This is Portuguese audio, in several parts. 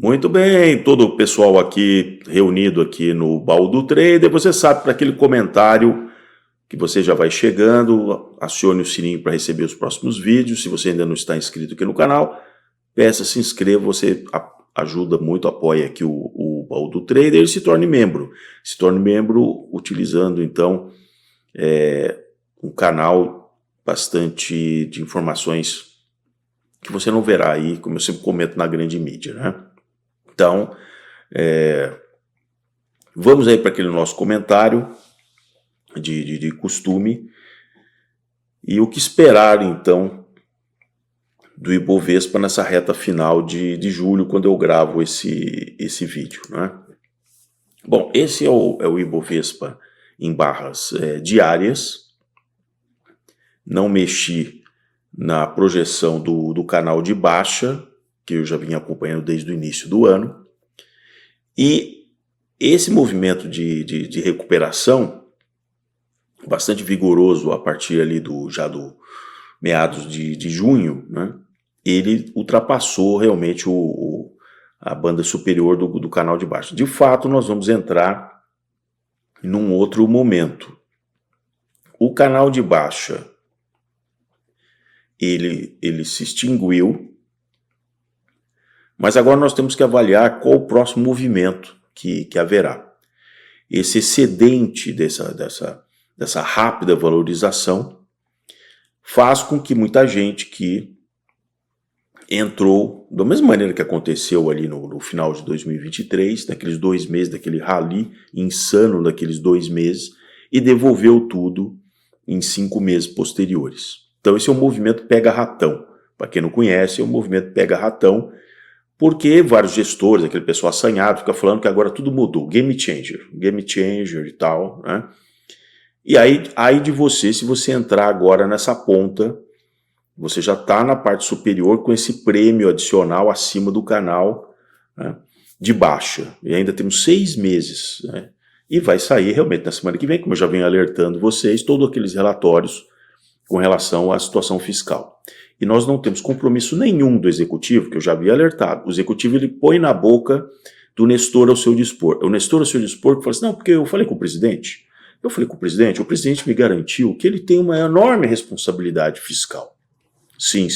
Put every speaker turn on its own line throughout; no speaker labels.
Muito bem, todo o pessoal aqui reunido aqui no Baú do Trader. Você sabe, para aquele comentário que você já vai chegando, acione o sininho para receber os próximos vídeos. Se você ainda não está inscrito aqui no canal, peça, se inscreva, você ajuda muito, apoia aqui o Baú do Trader e se torne membro. Se torne membro utilizando, então, um canal bastante de informações que você não verá aí, como eu sempre comento, na grande mídia, né? Então, vamos aí para aquele nosso comentário de costume. E o que esperar, então, do Ibovespa nessa reta final de julho, quando eu gravo esse vídeo, né? Bom, esse é o Ibovespa em barras diárias. Não mexi na projeção do canal de baixa, que eu já vinha acompanhando desde o início do ano. E esse movimento de recuperação, bastante vigoroso a partir ali do meados de junho, né, ele ultrapassou realmente a banda superior do canal de baixa. De fato, nós vamos entrar num outro momento. O canal de baixa, ele se extinguiu, mas agora nós temos que avaliar qual o próximo movimento que haverá. Esse excedente dessa rápida valorização faz com que muita gente que entrou, da mesma maneira que aconteceu ali no final de 2023, naqueles 2 meses, daquele rally insano daqueles 2 meses, e devolveu tudo em 5 meses posteriores. Então esse é o movimento pega-ratão. Para quem não conhece, é o movimento pega-ratão, porque vários gestores, aquele pessoal assanhado, fica falando que agora tudo mudou, game changer e tal, né? E aí de você, se você entrar agora nessa ponta, você já está na parte superior com esse prêmio adicional acima do canal, né, de baixa. E ainda temos 6 meses, né? E vai sair realmente na semana que vem, como eu já venho alertando vocês, todos aqueles relatórios com relação à situação fiscal. E nós não temos compromisso nenhum do executivo, que eu já havia alertado. O executivo, ele põe na boca do Nestor ao seu dispor. O Nestor ao seu dispor que fala assim, não, porque eu falei com o presidente. Eu falei com o presidente me garantiu que ele tem uma enorme responsabilidade fiscal. Sim.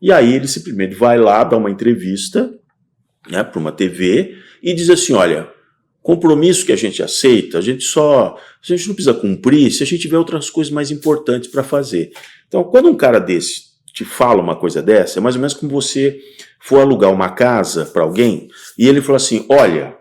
E aí ele simplesmente vai lá, dá uma entrevista, né, para uma TV e diz assim, olha, compromisso que a gente aceita, a gente não precisa cumprir se a gente tiver outras coisas mais importantes para fazer. Então, quando um cara desse te fala uma coisa dessa, é mais ou menos como você for alugar uma casa para alguém e ele fala assim, olha,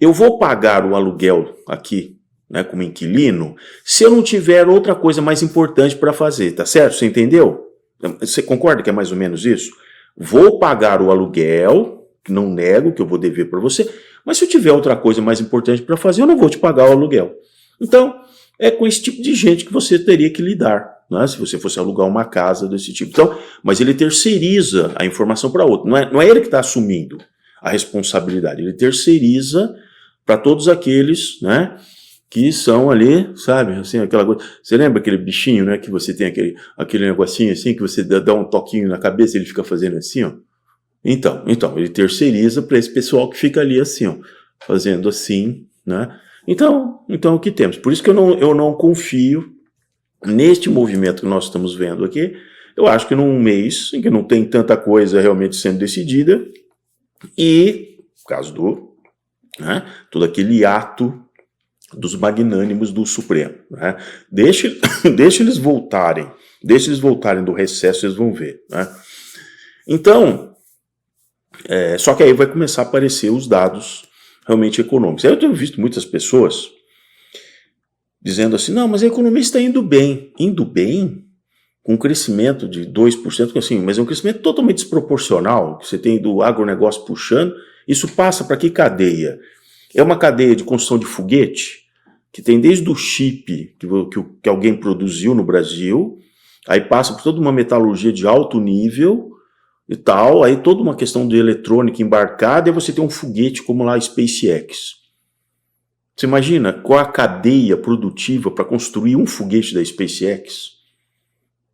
eu vou pagar o aluguel aqui, né, como inquilino, se eu não tiver outra coisa mais importante para fazer, tá certo? Você entendeu? Você concorda que é mais ou menos isso? Vou pagar o aluguel, não nego que eu vou dever para você, mas se eu tiver outra coisa mais importante para fazer, eu não vou te pagar o aluguel. Então, é com esse tipo de gente que você teria que lidar, né, se você fosse alugar uma casa desse tipo. Então, mas ele terceiriza a informação para outro. Não é ele que está assumindo a responsabilidade, ele terceiriza para todos aqueles, né, que são ali, sabe, assim, aquela coisa. Você lembra aquele bichinho, né, que você tem aquele negocinho assim, que você dá um toquinho na cabeça e ele fica fazendo assim, ó. Então, ele terceiriza para esse pessoal que fica ali assim, ó, fazendo assim, né. Então o que temos? Por isso que eu não confio neste movimento que nós estamos vendo aqui. Eu acho que num mês em que não tem tanta coisa realmente sendo decidida, e, por causa né, todo aquele ato dos magnânimos do Supremo, né? Deixa eles voltarem do recesso, eles vão ver, né? Então, só que aí vai começar a aparecer os dados realmente econômicos. Aí eu tenho visto muitas pessoas dizendo assim, não, mas a economia está indo bem, com um crescimento de 2%, assim, mas é um crescimento totalmente desproporcional, que você tem do agronegócio puxando. Isso passa para que cadeia? É uma cadeia de construção de foguete, que tem desde o chip que alguém produziu no Brasil, aí passa por toda uma metalurgia de alto nível e tal, aí toda uma questão de eletrônica embarcada, e você tem um foguete como lá a SpaceX. Você imagina qual a cadeia produtiva para construir um foguete da SpaceX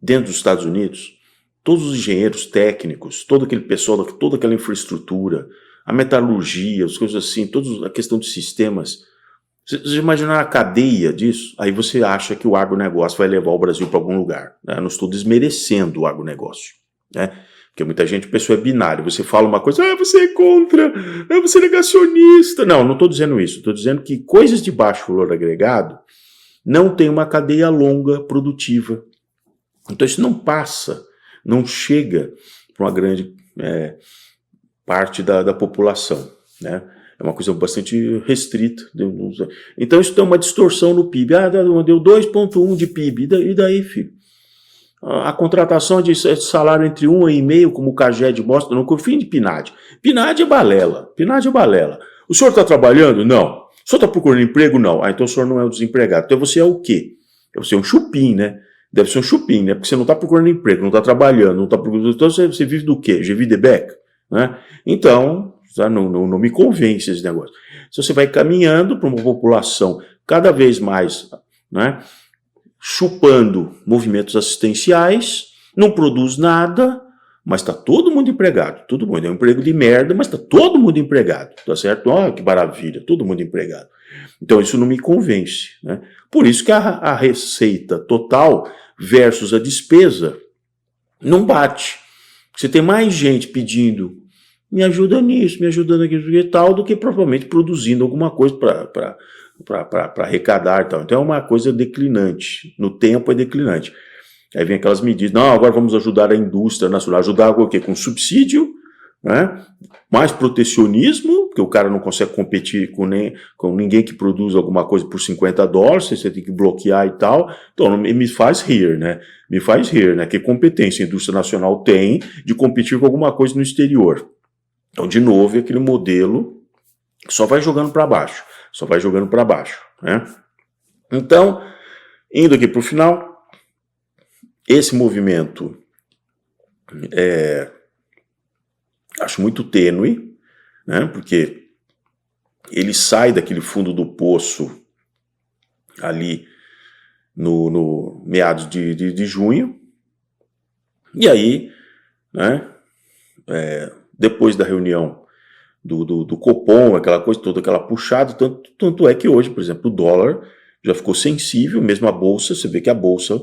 dentro dos Estados Unidos? Todos os engenheiros técnicos, todo aquele pessoal, toda aquela infraestrutura, a metalurgia, as coisas assim, toda a questão de sistemas. Você imagina a cadeia disso? Aí você acha que o agronegócio vai levar o Brasil para algum lugar. Né? Eu não estou desmerecendo o agronegócio. Né? Porque muita gente, pessoa é binária. Você fala uma coisa, você é contra, você é negacionista. Não, não estou dizendo isso. Estou dizendo que coisas de baixo valor agregado não tem uma cadeia longa produtiva. Então isso não passa, não chega para uma grande parte da população, né? É uma coisa bastante restrita. Então isso tem uma distorção no PIB. Deu 2,1 de PIB. E daí, filho? A contratação de salário entre 1,5, como o CAGED mostra, no fim de PNAD. PNAD é balela. PNAD é balela. O senhor está trabalhando? Não. O senhor está procurando emprego? Não. Então o senhor não é um desempregado. Então você é o quê? Você é um chupim, né? Deve ser um chupim, né? Porque você não está procurando emprego, não está trabalhando, não está procurando. Então você vive do quê? Je vis de bec? Né? Então, não me convence esse negócio. Se você vai caminhando para uma população cada vez mais, né, chupando movimentos assistenciais, não produz nada, mas está todo mundo empregado. Todo mundo é um emprego de merda, mas está todo mundo empregado. Tá certo? Olha que maravilha, todo mundo empregado. Então isso não me convence. Né? Por isso que a receita total versus a despesa não bate. Você tem mais gente pedindo me ajuda nisso, me ajuda naquilo e tal, do que propriamente produzindo alguma coisa para arrecadar e tal. Então é uma coisa declinante. No tempo é declinante. Aí vem aquelas medidas, não, agora vamos ajudar a indústria nacional. Ajudar com o quê? Com subsídio, né? Mais protecionismo, porque o cara não consegue competir com ninguém que produz alguma coisa por $50, você tem que bloquear e tal. Então me faz rir, né? Me faz rir, né? Que competência a indústria nacional tem de competir com alguma coisa no exterior. Então, de novo, é aquele modelo que só vai jogando para baixo. Só vai jogando para baixo. Né? Então, indo aqui para o final, esse movimento acho muito tênue, né? Porque ele sai daquele fundo do poço ali no meados de junho, e aí, né, depois da reunião do Copom, aquela coisa toda, aquela puxada, tanto é que hoje, por exemplo, o dólar já ficou sensível, mesmo a bolsa, você vê que a bolsa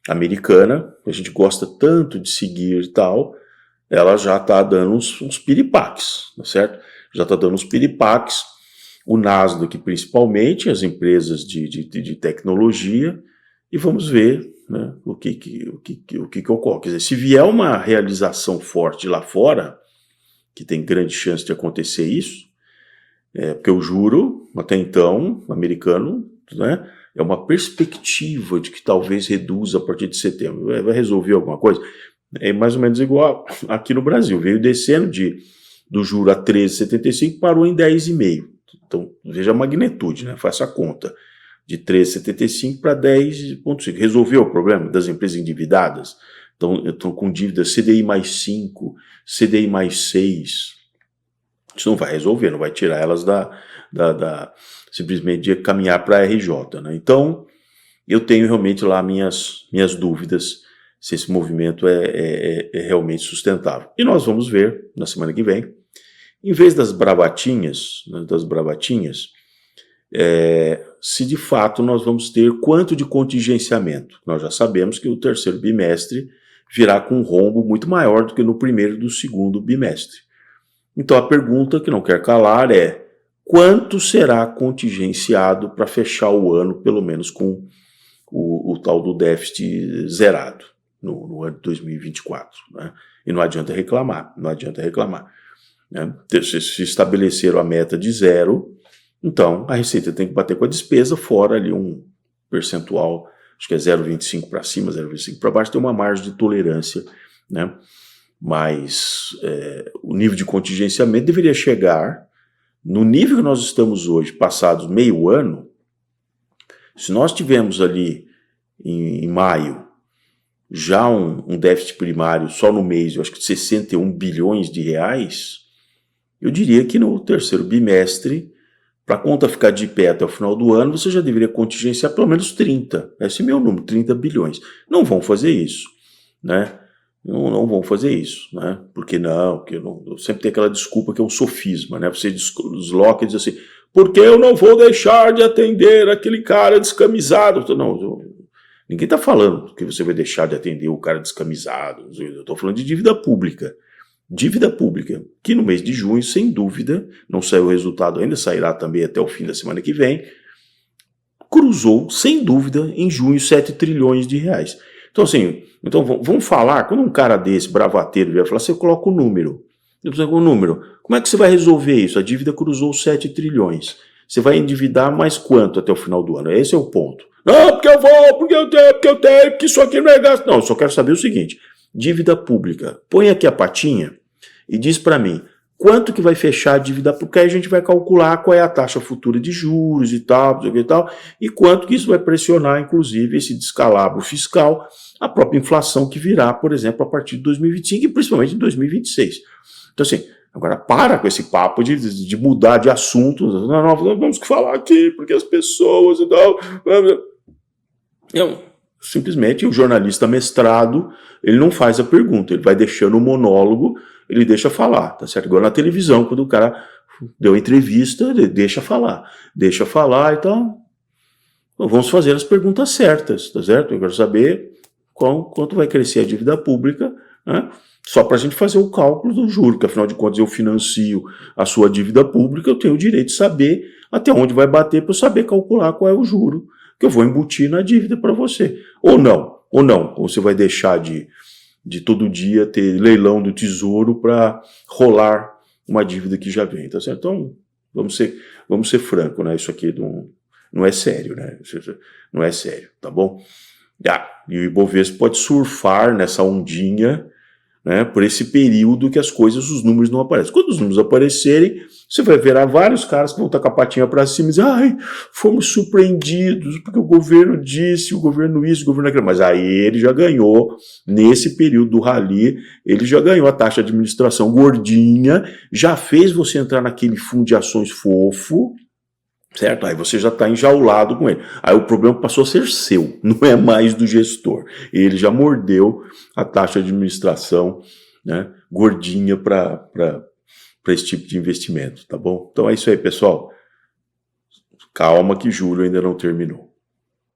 americana, a gente gosta tanto de seguir e tal, ela já está dando uns piripaques, tá certo? Já está dando uns piripaques, o Nasdaq principalmente, as empresas de tecnologia, e vamos ver, né, o que ocorre. Quer dizer, se vier uma realização forte lá fora, que tem grande chance de acontecer isso, porque o juro, até então, americano, né, é uma perspectiva de que talvez reduza a partir de setembro. Vai resolver alguma coisa? É mais ou menos igual aqui no Brasil. Veio descendo do juro a 13,75, parou em 10,5. Então, veja a magnitude, né? Faça a conta. De 13,75 para 10,5. Resolveu o problema das empresas endividadas? Estão com dívidas CDI mais 5, CDI mais 6. Isso não vai resolver, não vai tirar elas simplesmente de caminhar para a RJ. Né? Então, eu tenho realmente lá minhas dúvidas se esse movimento é realmente sustentável. E nós vamos ver na semana que vem, em vez das bravatinhas, se de fato nós vamos ter quanto de contingenciamento. Nós já sabemos que o terceiro bimestre virá com um rombo muito maior do que no primeiro e do segundo bimestre. Então a pergunta que não quer calar é: quanto será contingenciado para fechar o ano, pelo menos com o tal do déficit zerado no ano de 2024? Né? E não adianta reclamar, Né? Se estabeleceram a meta de 0, então a Receita tem que bater com a despesa, fora ali um percentual, acho que é 0,25 para cima, 0,25 para baixo, tem uma margem de tolerância, né? Mas o nível de contingenciamento deveria chegar no nível que nós estamos hoje, passados meio ano. Se nós tivermos ali em maio já um déficit primário só no mês, eu acho que de 61 bilhões de reais, eu diria que no terceiro bimestre, para a conta ficar de pé até o final do ano, você já deveria contingenciar pelo menos 30. Esse é meu número, 30 bilhões. Não vão fazer isso, né? Não vão fazer isso, né? Porque não, porque eu sempre tem aquela desculpa que é um sofisma, né? Você desloca e diz assim, porque eu não vou deixar de atender aquele cara descamisado. Não, ninguém está falando que você vai deixar de atender o cara descamisado. Eu estou falando de dívida pública. Dívida pública, que no mês de junho, sem dúvida, não saiu o resultado ainda, sairá também até o fim da semana que vem, cruzou, sem dúvida, em junho, 7 trilhões de reais. Então, assim, vamos falar, quando um cara desse, bravateiro, vier falar, você coloca o número. Como é que você vai resolver isso? A dívida cruzou 7 trilhões. Você vai endividar mais quanto até o final do ano? Esse é o ponto. Não, porque eu vou, porque eu tenho, porque isso aqui não é gasto. Não, eu só quero saber o seguinte, dívida pública. Põe aqui a patinha e diz para mim, quanto que vai fechar a dívida, porque aí a gente vai calcular qual é a taxa futura de juros e tal, e quanto que isso vai pressionar, inclusive, esse descalabro fiscal, a própria inflação que virá, por exemplo, a partir de 2025 e principalmente em 2026. Então, assim, agora para com esse papo de mudar de assunto, não, vamos falar aqui, porque as pessoas e tal... Simplesmente o jornalista mestrado, ele não faz a pergunta, ele vai deixando o monólogo, ele deixa falar, tá certo? Igual na televisão, quando o cara deu entrevista, ele deixa falar e tal. Então, vamos fazer as perguntas certas, tá certo? Eu quero saber quanto vai crescer a dívida pública, né? Só para a gente fazer o cálculo do juro, que afinal de contas eu financio a sua dívida pública, eu tenho o direito de saber até onde vai bater para eu saber calcular qual é o juro que eu vou embutir na dívida para você. Ou não, ou você vai deixar de todo dia ter leilão do tesouro para rolar uma dívida que já vem, tá certo? Então, vamos ser franco, né? Isso aqui não é sério, né? Não é sério, tá bom? E o Ibovespa pode surfar nessa ondinha, né, por esse período que as coisas, os números não aparecem. Quando os números aparecerem, você vai ver vários caras que vão estar com a patinha para cima e dizer, ai, fomos surpreendidos, porque o governo disse, o governo isso, o governo aquilo. Mas aí ele já ganhou, nesse período do rally, ele já ganhou a taxa de administração gordinha, já fez você entrar naquele fundo de ações fofo, certo? Aí você já está enjaulado com ele. Aí o problema passou a ser seu, não é mais do gestor. Ele já mordeu a taxa de administração, né, gordinha para esse tipo de investimento, tá bom? Então é isso aí, pessoal. Calma que julho ainda não terminou.